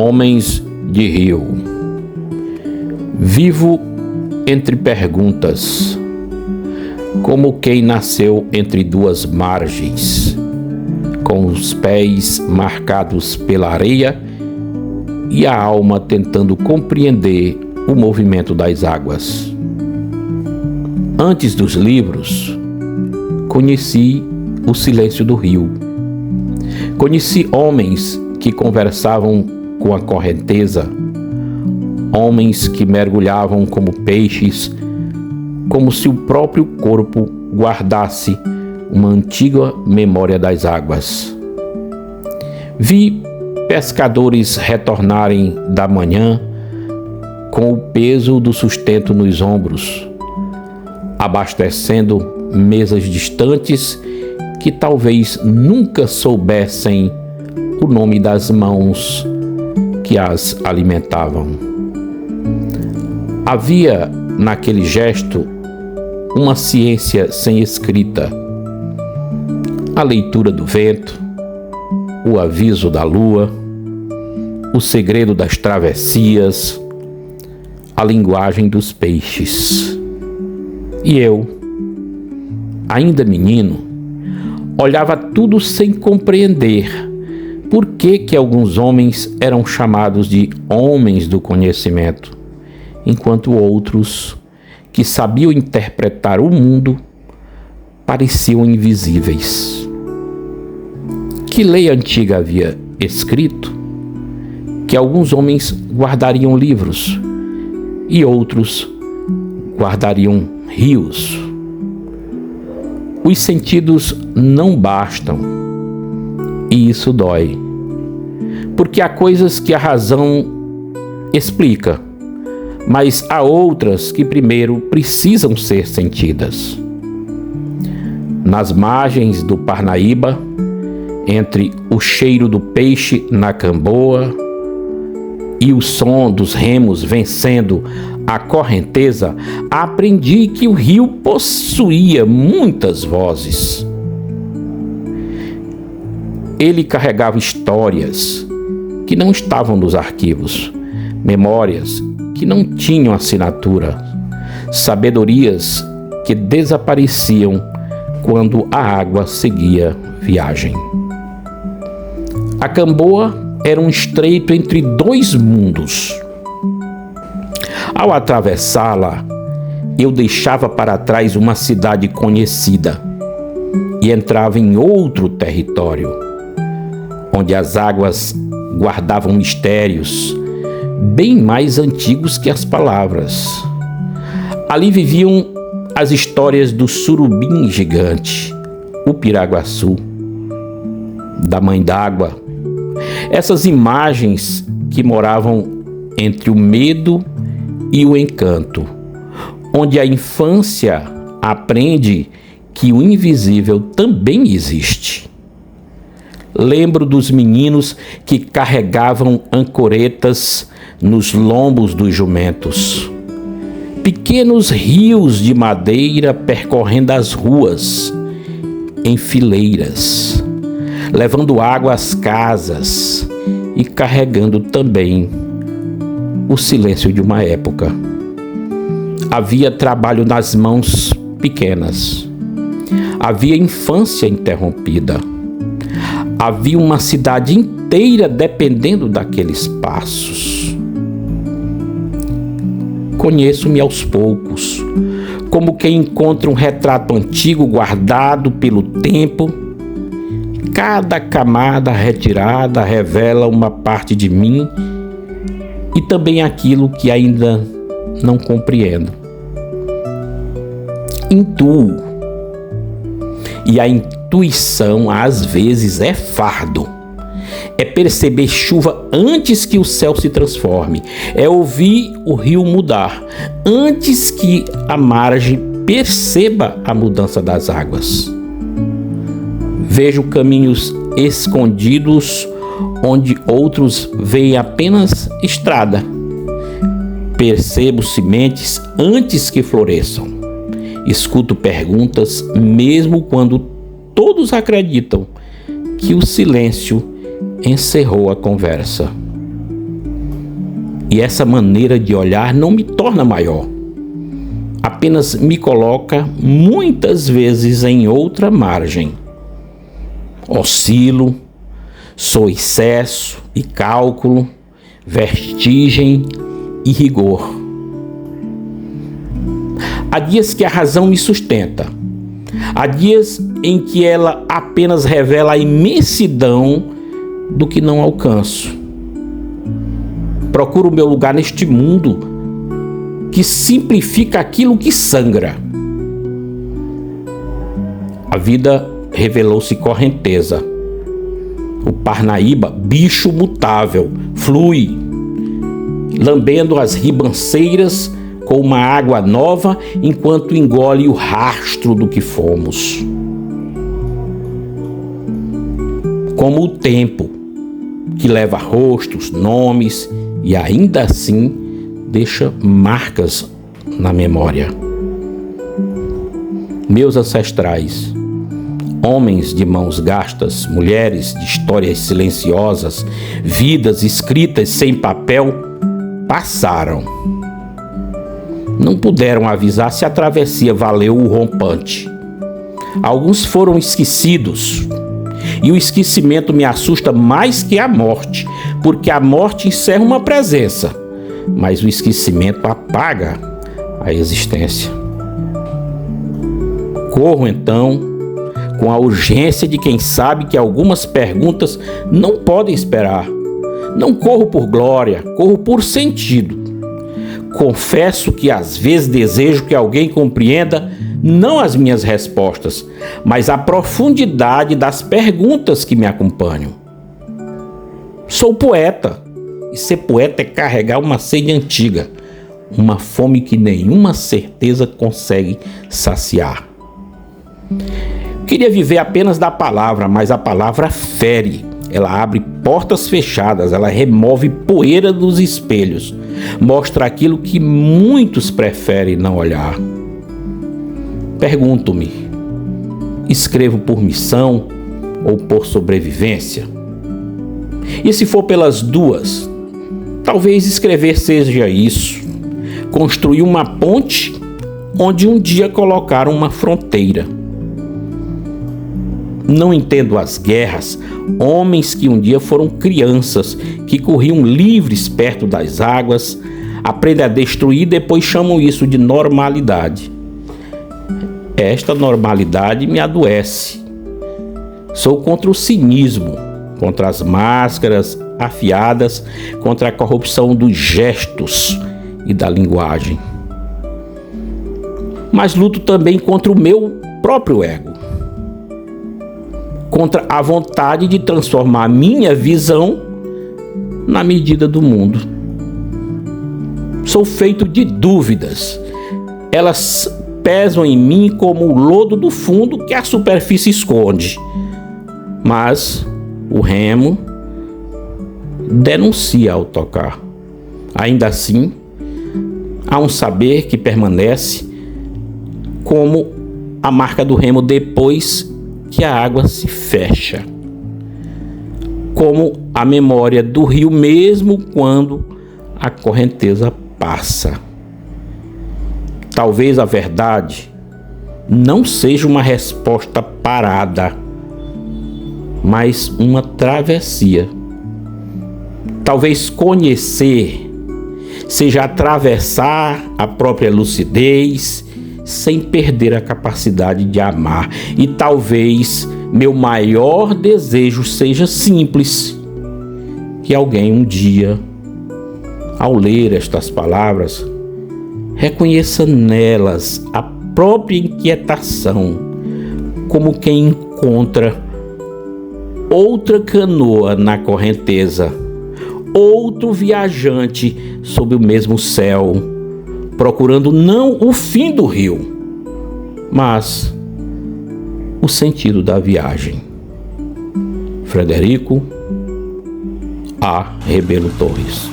Homens de rio. Vivo entre perguntas, como quem nasceu entre duas margens, com os pés marcados pela areia e a alma tentando compreender o movimento das águas. Antes dos livros, conheci o silêncio do rio. Conheci homens que conversavam com a correnteza, homens que mergulhavam como peixes, como se o próprio corpo guardasse uma antiga memória das águas. Vi pescadores retornarem da manhã com o peso do sustento nos ombros, abastecendo mesas distantes que talvez nunca soubessem o nome das mãos que as alimentavam. Havia naquele gesto uma ciência sem escrita, a leitura do vento, o aviso da lua, o segredo das travessias, a linguagem dos peixes. E eu, ainda menino, olhava tudo sem compreender por que alguns homens eram chamados de homens do conhecimento, enquanto outros, que sabiam interpretar o mundo, pareciam invisíveis. Que lei antiga havia escrito que alguns homens guardariam livros e outros guardariam rios? Os sentidos não bastam. E isso dói, porque há coisas que a razão explica, mas há outras que primeiro precisam ser sentidas. Nas margens do Parnaíba, entre o cheiro do peixe na camboa e o som dos remos vencendo a correnteza, aprendi que o rio possuía muitas vozes. Ele carregava histórias que não estavam nos arquivos, memórias que não tinham assinatura, sabedorias que desapareciam quando a água seguia viagem. A Camboa era um estreito entre dois mundos. Ao atravessá-la, eu deixava para trás uma cidade conhecida e entrava em outro território, onde as águas guardavam mistérios bem mais antigos que as palavras. Ali viviam as histórias do surubim gigante, o piraguaçu, da mãe d'água. Essas imagens que moravam entre o medo e o encanto, onde a infância aprende que o invisível também existe. Lembro dos meninos que carregavam ancoretas nos lombos dos jumentos. Pequenos rios de madeira percorrendo as ruas, em fileiras, levando água às casas e carregando também o silêncio de uma época. Havia trabalho nas mãos pequenas. Havia infância interrompida. Havia uma cidade inteira dependendo daqueles passos. Conheço-me aos poucos, como quem encontra um retrato antigo guardado pelo tempo. Cada camada retirada revela uma parte de mim e também aquilo que ainda não compreendo. Intuo. E a intuição, às vezes, é fardo. É perceber chuva antes que o céu se transforme. É ouvir o rio mudar antes que a margem perceba a mudança das águas. Vejo caminhos escondidos onde outros veem apenas estrada. Percebo sementes antes que floresçam. Escuto perguntas mesmo quando todos acreditam que o silêncio encerrou a conversa. E essa maneira de olhar não me torna maior, apenas me coloca muitas vezes em outra margem. Oscilo, sou excesso e cálculo, vertigem e rigor. Há dias que a razão me sustenta, há dias em que ela apenas revela a imensidão do que não alcanço. Procuro o meu lugar neste mundo que simplifica aquilo que sangra. A vida revelou-se correnteza. O Parnaíba, bicho mutável, flui, lambendo as ribanceiras com uma água nova, enquanto engole o rastro do que fomos. Como o tempo, que leva rostos, nomes e ainda assim deixa marcas na memória. Meus ancestrais, homens de mãos gastas, mulheres de histórias silenciosas, vidas escritas sem papel, passaram. Não puderam avisar se a travessia valeu o rompante. Alguns foram esquecidos, e o esquecimento me assusta mais que a morte, porque a morte encerra uma presença, mas o esquecimento apaga a existência. Corro então com a urgência de quem sabe que algumas perguntas não podem esperar. Não corro por glória, corro por sentido. Confesso que às vezes desejo que alguém compreenda não as minhas respostas, mas a profundidade das perguntas que me acompanham. Sou poeta, e ser poeta é carregar uma sede antiga, uma fome que nenhuma certeza consegue saciar. Queria viver apenas da palavra, mas a palavra fere. Ela abre portas fechadas, ela remove poeira dos espelhos, mostra aquilo que muitos preferem não olhar. Pergunto-me, escrevo por missão ou por sobrevivência? E se for pelas duas, talvez escrever seja isso, construir uma ponte onde um dia colocaram uma fronteira. Não entendo as guerras, homens que um dia foram crianças, que corriam livres perto das águas, aprendem a destruir e depois chamam isso de normalidade. Esta normalidade me adoece. Sou contra o cinismo, contra as máscaras afiadas, contra a corrupção dos gestos e da linguagem. Mas luto também contra o meu próprio ego, contra a vontade de transformar minha visão na medida do mundo. Sou feito de dúvidas. Elas pesam em mim como o lodo do fundo que a superfície esconde. Mas o remo denuncia ao tocar. Ainda assim, há um saber que permanece como a marca do remo depois que a água se fecha, como a memória do rio mesmo quando a correnteza passa. Talvez a verdade não seja uma resposta parada, mas uma travessia. Talvez conhecer seja atravessar a própria lucidez sem perder a capacidade de amar. E talvez meu maior desejo seja simples: que alguém um dia, ao ler estas palavras, reconheça nelas a própria inquietação, como quem encontra outra canoa na correnteza, outro viajante sob o mesmo céu, procurando não o fim do rio, mas o sentido da viagem. Frederico A. Rebelo Torres.